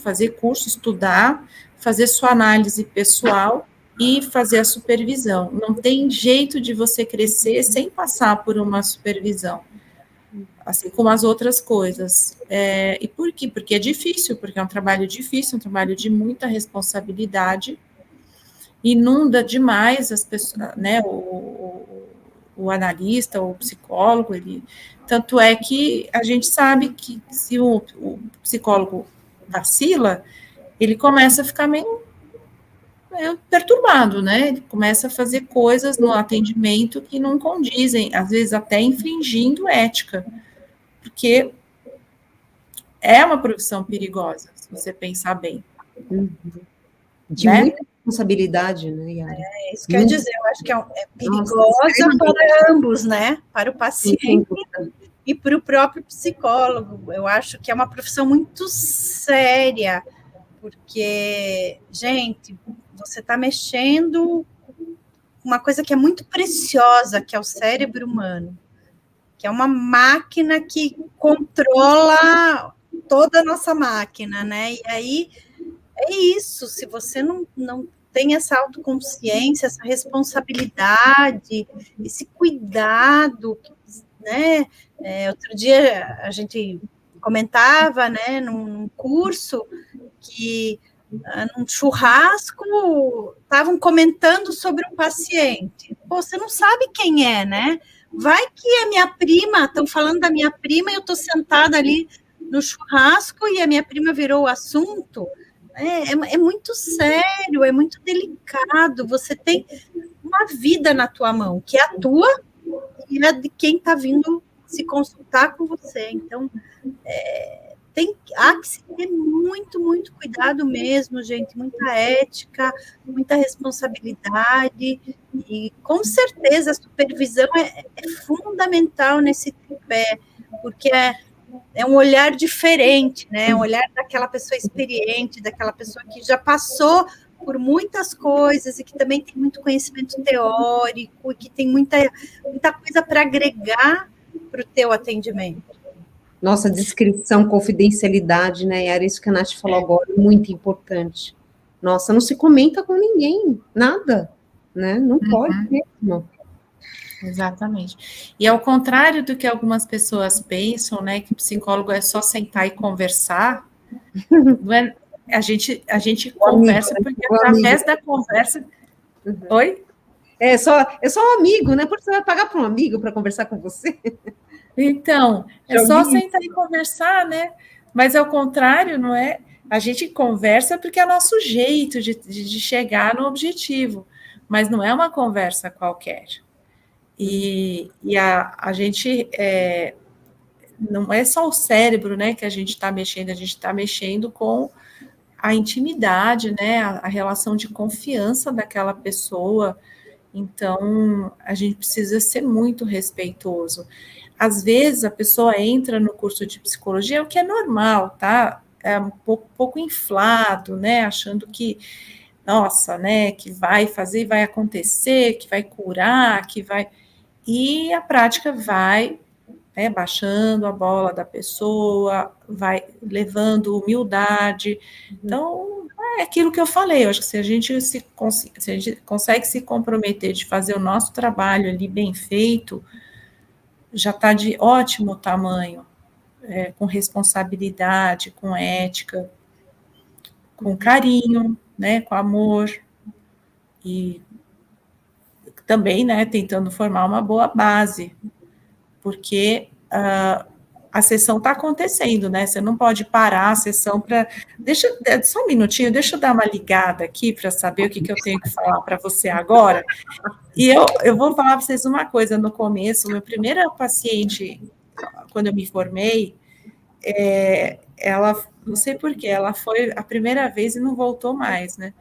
estudar, fazer sua análise pessoal e fazer a supervisão. Não tem jeito de você crescer sem passar por uma supervisão, assim como as outras coisas. E por quê? Porque é difícil, porque é um trabalho difícil, um trabalho de muita responsabilidade, inunda demais as pessoas, né, o analista, o psicólogo, tanto é que a gente sabe que se o psicólogo vacila, ele começa a ficar meio perturbado, né, ele começa a fazer coisas no atendimento que não condizem, às vezes até infringindo ética, porque é uma profissão perigosa, se você pensar bem. De muita responsabilidade, né, Yara? Isso quer dizer, eu acho que é perigosa para ambos, né? Para o paciente e para o próprio psicólogo. Eu acho que é uma profissão muito séria, porque, gente, você está mexendo com uma coisa que é muito preciosa, que é o cérebro humano, que é uma máquina que controla toda a nossa máquina, né? E aí é isso, se você não tem essa autoconsciência, essa responsabilidade, esse cuidado, né? Outro dia a gente comentava, né, num curso, que num churrasco estavam comentando sobre um paciente. Pô, você não sabe quem é, né? Vai que é minha prima, estão falando da minha prima e eu estou sentada ali no churrasco e a minha prima virou o assunto. É muito sério, é muito delicado. Você tem uma vida na tua mão, que é a tua e a de quem está vindo se consultar com você. Então, há que se ter muito, muito cuidado mesmo, gente, muita ética, muita responsabilidade, e com certeza a supervisão é fundamental nesse tripé, porque é um olhar diferente, né? Um olhar daquela pessoa experiente, daquela pessoa que já passou por muitas coisas e que também tem muito conhecimento teórico e que tem muita coisa para agregar para o teu atendimento. Nossa, descrição, confidencialidade, né? Era isso que a Nath falou agora, muito importante. Nossa, não se comenta com ninguém, nada, né? Não pode mesmo. Exatamente. E ao contrário do que algumas pessoas pensam, né, que o psicólogo é só sentar e conversar, não é, a gente conversa porque através da conversa... Oi? É só um amigo, né? Porque você vai pagar para um amigo para conversar com você? Então, é só sentar e conversar, né? Mas ao contrário, não é? A gente conversa porque é nosso jeito de chegar no objetivo, mas não é uma conversa qualquer. E a gente não é só o cérebro, né, que a gente está mexendo com a intimidade, né, a relação de confiança daquela pessoa. Então, a gente precisa ser muito respeitoso. Às vezes, a pessoa entra no curso de psicologia, o que é normal, tá? É um pouco inflado, né? Achando que, nossa, né? Que vai fazer, vai acontecer, que vai curar, que vai... E a prática vai, né, baixando a bola da pessoa, vai levando humildade. Então, é aquilo que eu falei, eu acho que se a gente consegue se comprometer de fazer o nosso trabalho ali bem feito, já está de ótimo tamanho, com responsabilidade, com ética, com carinho, né, com amor, e também, né, tentando formar uma boa base, porque a sessão está acontecendo, né? Você não pode parar a sessão para... Só um minutinho, deixa eu dar uma ligada aqui para saber o que eu tenho que falar para você agora. E eu vou falar para vocês uma coisa no começo. Meu primeiro paciente, quando eu me formei, ela, não sei porquê, ela foi a primeira vez e não voltou mais, né?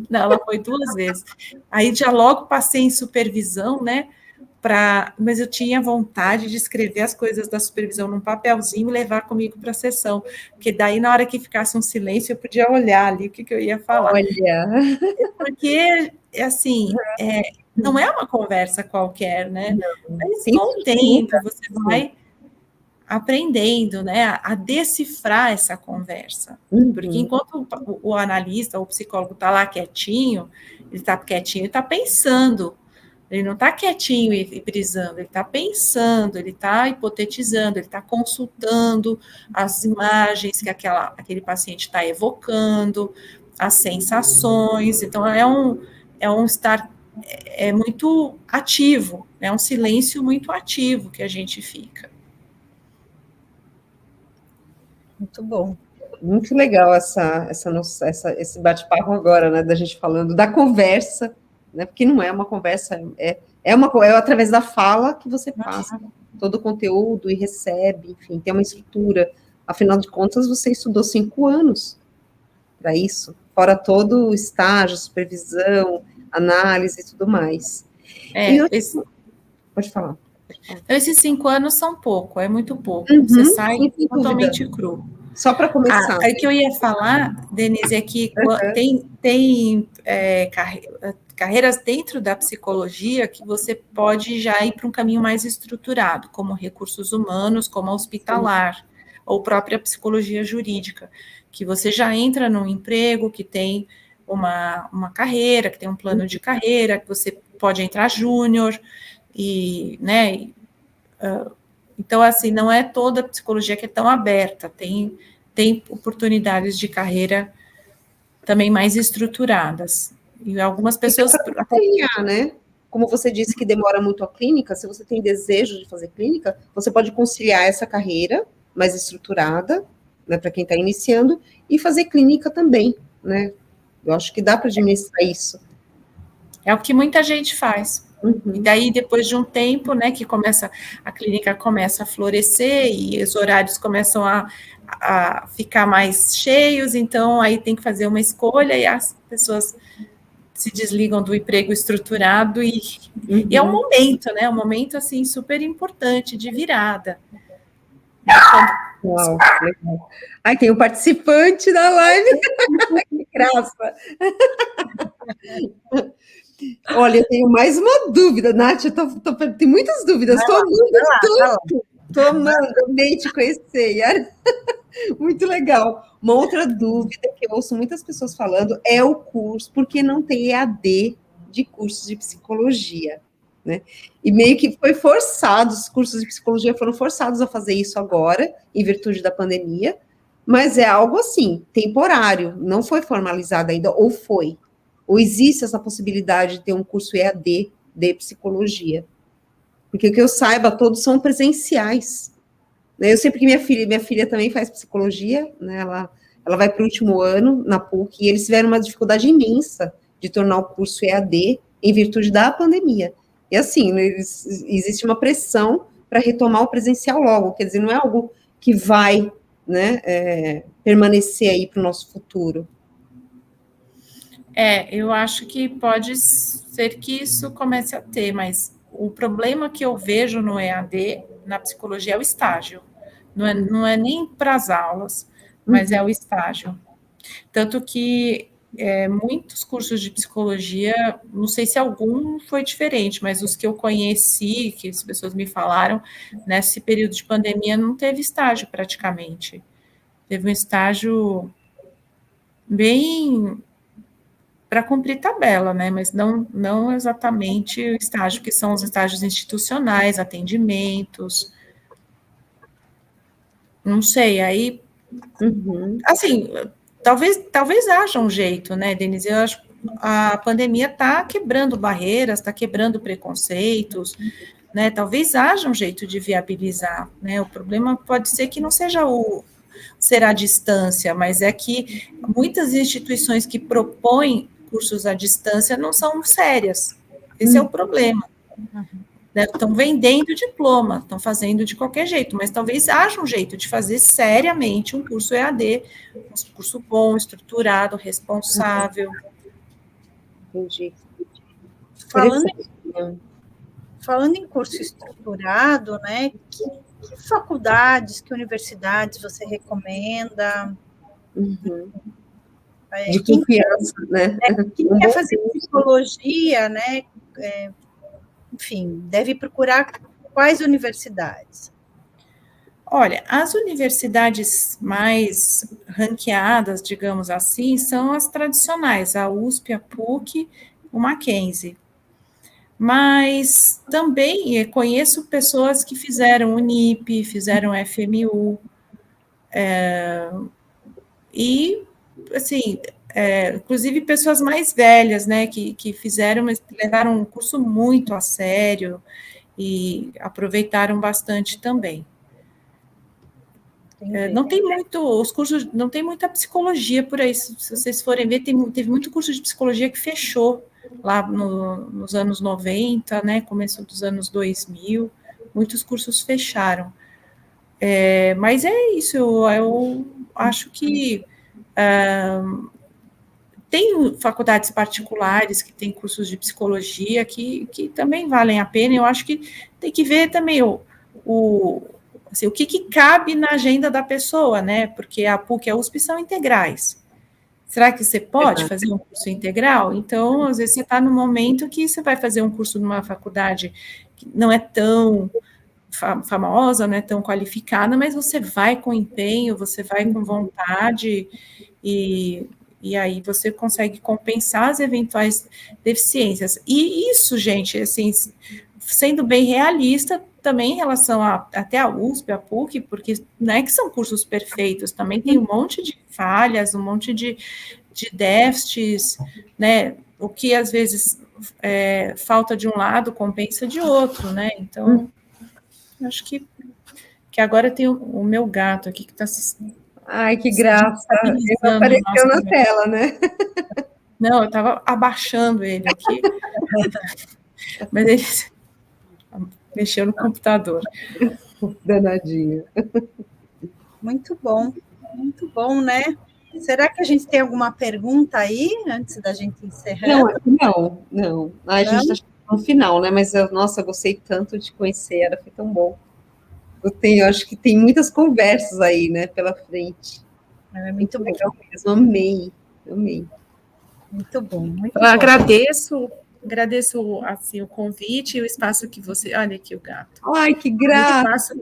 Não, ela foi 2 vezes. Aí já logo passei em supervisão, né? Mas eu tinha vontade de escrever as coisas da supervisão num papelzinho e levar comigo para a sessão, porque daí na hora que ficasse um silêncio eu podia olhar ali o que eu ia falar. Olha! Porque, assim, não é uma conversa qualquer, né? Mas com o tempo você vai aprendendo, né, a decifrar essa conversa. Porque enquanto o analista, o psicólogo está lá quietinho, ele está pensando. Ele não está quietinho e brisando, ele está pensando, ele está hipotetizando, ele está consultando as imagens que aquele paciente está evocando, as sensações. Então, é um estar muito ativo, é um silêncio muito ativo que a gente fica. Muito bom. Muito legal esse bate-papo agora, né, da gente falando da conversa, né, porque não é uma conversa, é através da fala que você passa todo o conteúdo e recebe, enfim, tem uma estrutura. Afinal de contas, você estudou 5 anos para isso, fora todo o estágio, supervisão, análise e tudo mais. Pode falar. Esses 5 anos são pouco, é muito pouco. Você sai totalmente cru. Só para começar. O que eu ia falar, Denise, é que tem carreiras dentro da psicologia que você pode já ir para um caminho mais estruturado, como recursos humanos, como hospitalar, ou própria psicologia jurídica, que você já entra num emprego que tem uma carreira, que tem um plano de carreira, que você pode entrar júnior, e, né, então, assim, não é toda a psicologia que é tão aberta, tem oportunidades de carreira também mais estruturadas. E algumas pessoas... né? Como você disse que demora muito a clínica, se você tem desejo de fazer clínica, você pode conciliar essa carreira mais estruturada, né, para quem está iniciando, e fazer clínica também, né? Eu acho que dá para administrar isso. É o que muita gente faz. E daí, depois de um tempo, né, que a clínica começa a florescer e os horários começam a ficar mais cheios, então aí tem que fazer uma escolha e as pessoas se desligam do emprego estruturado e é um momento, né, um momento, assim, super importante de virada. Uau, legal. Ai, tem um participante da live. Que graça. Olha, eu tenho mais uma dúvida, Nath, tem muitas dúvidas, estou amando te conhecer, Yara. Muito legal. Uma outra dúvida que eu ouço muitas pessoas falando é o curso, porque não tem EAD de cursos de psicologia, né? E meio que foi forçado, os cursos de psicologia foram forçados a fazer isso agora, em virtude da pandemia, mas é algo assim, temporário, não foi formalizado ainda, ou foi? Ou existe essa possibilidade de ter um curso EAD de psicologia? Porque o que eu saiba, todos são presenciais. Eu sei porque minha filha também faz psicologia, né? Ela vai para o último ano na PUC, e eles tiveram uma dificuldade imensa de tornar o curso EAD em virtude da pandemia. E assim, existe uma pressão para retomar o presencial logo, quer dizer, não é algo que vai, né, permanecer aí para o nosso futuro. Eu acho que pode ser que isso comece a ter, mas o problema que eu vejo no EAD, na psicologia, é o estágio. Não é nem para as aulas, mas é o estágio. Tanto que muitos cursos de psicologia, não sei se algum foi diferente, mas os que eu conheci, que as pessoas me falaram, nesse período de pandemia não teve estágio praticamente. Teve um estágio bem para cumprir tabela, né? Mas não exatamente o estágio, que são os estágios institucionais, atendimentos. Não sei, aí. Assim, talvez haja um jeito, né, Denise? Eu acho que a pandemia está quebrando barreiras, está quebrando preconceitos, né? Talvez haja um jeito de viabilizar, né? O problema pode ser que não seja ser à distância, mas é que muitas instituições que propõem cursos à distância não são sérias. Esse é o problema. Né? Estão vendendo diploma, estão fazendo de qualquer jeito, mas talvez haja um jeito de fazer seriamente um curso EAD, um curso bom, estruturado, responsável. Entendi. Falando em curso estruturado, né, que faculdades, que universidades você recomenda? De confiança, né? Quem quer fazer psicologia, né, enfim, deve procurar quais universidades? Olha, as universidades mais ranqueadas, digamos assim, são as tradicionais, a USP, a PUC, o Mackenzie. Mas também conheço pessoas que fizeram Unip, fizeram FMU, e, assim, inclusive pessoas mais velhas, né, que fizeram, mas levaram um curso muito a sério e aproveitaram bastante também. Não tem muito, os cursos, não tem muita psicologia por aí, se vocês forem ver, teve muito curso de psicologia que fechou lá nos anos 90, né, começo dos anos 2000, muitos cursos fecharam. Mas é isso, eu acho que tem faculdades particulares que têm cursos de psicologia que também valem a pena. Eu acho que tem que ver também assim, o que cabe na agenda da pessoa, né? Porque a PUC e a USP são integrais. Será que você pode fazer um curso integral? Então, às vezes, você está no momento que você vai fazer um curso numa faculdade que não é tão famosa, não é tão qualificada, mas você vai com empenho, você vai com vontade e aí você consegue compensar as eventuais deficiências. E isso, gente, assim, sendo bem realista, também em relação até a USP, a PUC, porque não é que são cursos perfeitos, também tem um monte de falhas, um monte de déficits, né? O que às vezes falta de um lado compensa de outro, né? Então, acho que agora tem o meu gato aqui que está se. Ai, que graça! Ele apareceu na tela, né? Não, eu estava abaixando ele aqui, mas ele mexeu no computador. Danadinho. Muito bom, né? Será que a gente tem alguma pergunta aí, antes da gente encerrar? Não. A gente está no final, né? Mas, nossa, eu gostei tanto de conhecer, foi tão bom. Eu acho que tem muitas conversas aí, né, pela frente. É muito bom. Legal mesmo, amei. Muito bom. Agradeço assim, o convite e o espaço que você... Olha aqui o gato. Ai, que graça!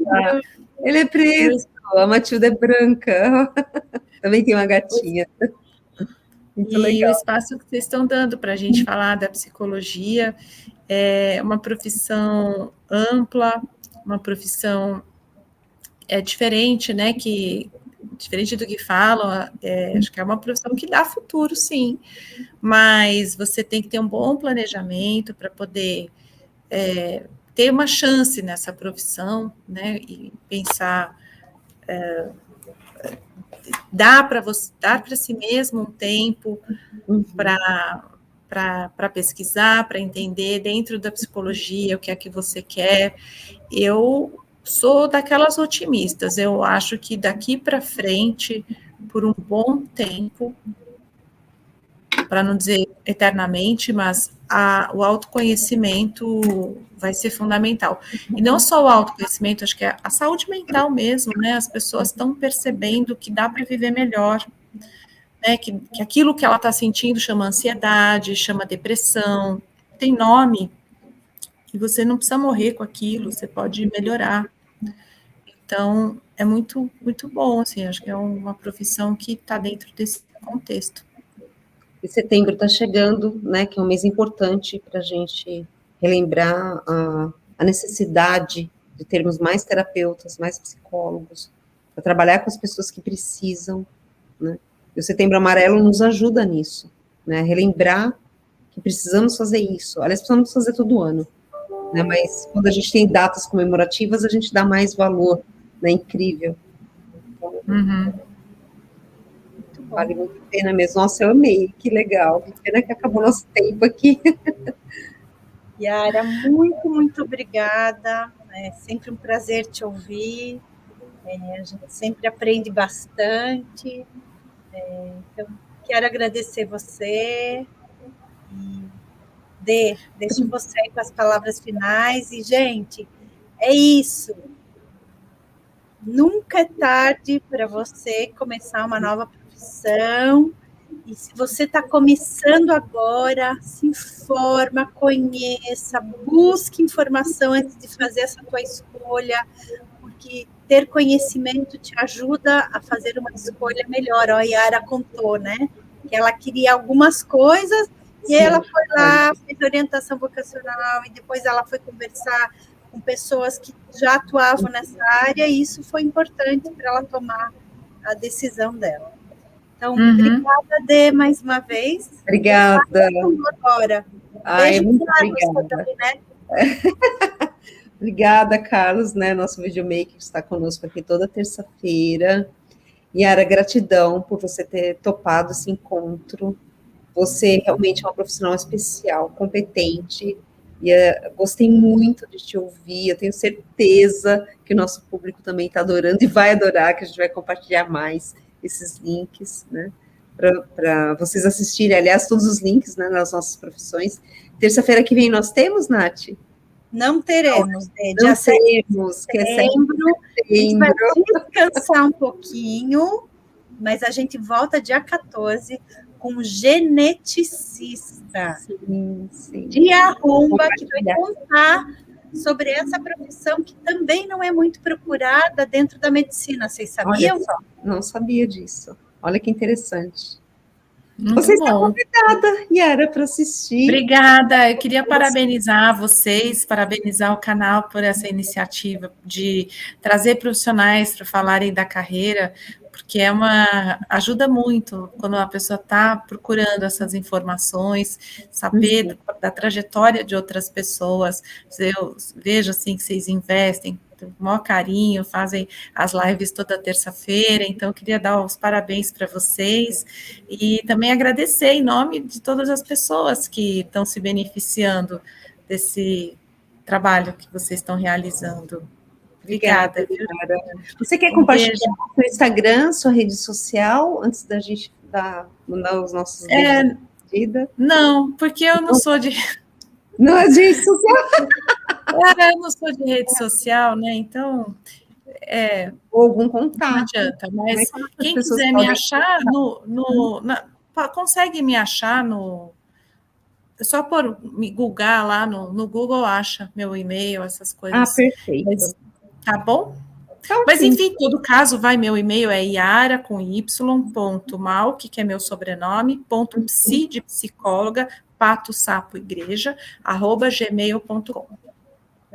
Ele é preto, a Matilda é branca. Também tem uma gatinha. Muito legal. O espaço que vocês estão dando para a gente falar da psicologia é uma profissão ampla, uma profissão diferente, né, que diferente do que falam, acho que é uma profissão que dá futuro, sim, mas você tem que ter um bom planejamento para poder ter uma chance nessa profissão, né, e pensar, dar para si mesmo um tempo para pesquisar, para entender dentro da psicologia o que é que você quer. Eu sou daquelas otimistas, eu acho que daqui para frente, por um bom tempo, para não dizer eternamente, mas o autoconhecimento vai ser fundamental. E não só o autoconhecimento, acho que é a saúde mental mesmo, né? As pessoas estão percebendo que dá para viver melhor, né? Que aquilo que ela está sentindo chama ansiedade, chama depressão, tem nome, e você não precisa morrer com aquilo, você pode melhorar. Então, é muito, muito bom, assim, acho que é uma profissão que está dentro desse contexto. E setembro está chegando, né, que é um mês importante para a gente relembrar a necessidade de termos mais terapeutas, mais psicólogos, para trabalhar com as pessoas que precisam, né? E o Setembro Amarelo nos ajuda nisso, né, relembrar que precisamos fazer isso. Aliás, precisamos fazer todo ano, né, mas quando a gente tem datas comemorativas, a gente dá mais valor, né, incrível. Então, vale muito a pena mesmo. Nossa, eu amei, que legal. Que pena que acabou nosso tempo aqui. Yara, muito, muito obrigada. É sempre um prazer te ouvir. A gente sempre aprende bastante. Então, quero agradecer você. E deixo você aí com as palavras finais. E, gente, é isso. Nunca é tarde para você começar uma nova profissão. E se você está começando agora, se informa, conheça, busque informação antes de fazer essa tua escolha, porque ter conhecimento te ajuda a fazer uma escolha melhor. A Yara contou, né? Que ela queria algumas coisas, e aí ela foi lá, fez orientação vocacional, e depois ela foi conversar com pessoas que já atuavam nessa área, e isso foi importante para ela tomar a decisão dela. Então, obrigada, Dê, mais uma vez. Obrigada. Agora. Beijo, muito obrigada. Também, né? Obrigada, Carlos, né, nosso videomaker que está conosco aqui toda terça-feira. Yara, gratidão por você ter topado esse encontro. Você realmente é uma profissional especial, competente, e gostei muito de te ouvir. Eu tenho certeza que o nosso público também está adorando e vai adorar, que a gente vai compartilhar mais esses links, né, para vocês assistirem. Aliás, todos os links, né, nas nossas profissões. Terça-feira que vem nós temos, Nath? Não teremos, né? Não temos, que é setembro. A gente vai descansar um pouquinho, mas a gente volta dia 14 com geneticista. Sim, sim. De arromba, que vai contar sobre essa profissão que também não é muito procurada dentro da medicina. Vocês sabiam? Olha só, não sabia disso. Olha que interessante. Muito Você está bom. convidada, Yara, para assistir. Obrigada, eu queria parabenizar vocês, parabenizar o canal por essa iniciativa de trazer profissionais para falarem da carreira, porque ajuda muito quando a pessoa está procurando essas informações, saber da trajetória de outras pessoas. Eu vejo assim que vocês investem com o maior carinho, fazem as lives toda terça-feira, então eu queria dar os parabéns para vocês e também agradecer em nome de todas as pessoas que estão se beneficiando desse trabalho que vocês estão realizando. Obrigada. Você quer compartilhar no Instagram, sua rede social, antes da gente mandar os nossos beijos de vida? Não, porque eu não sou de... Não é de rede social? Eu não sou de rede social, né? Então... ou algum contato. Não adianta, mas quem quiser me achar consegue me achar no... É só por me googar lá no Google, acha meu e-mail, essas coisas. Perfeito. Mas, tá bom? Mas, enfim, em todo caso, meu e-mail é yara.mal, que é meu sobrenome, .psi de psicóloga, pato, sapo, igreja, @gmail.com.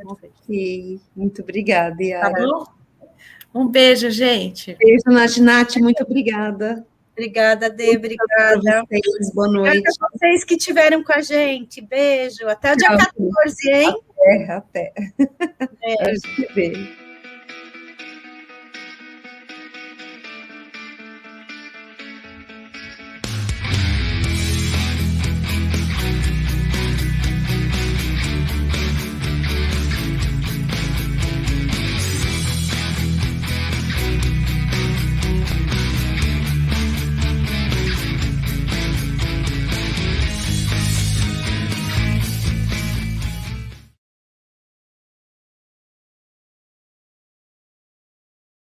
Ok, muito obrigada, Yara. Tá bom? Um beijo, gente. Beijo, Nath, muito obrigada. Obrigada, Dê, obrigada. Vocês, boa noite. Obrigada a vocês que estiveram com a gente. Beijo. Até o dia 14, hein? Até. Beijo. Beijo.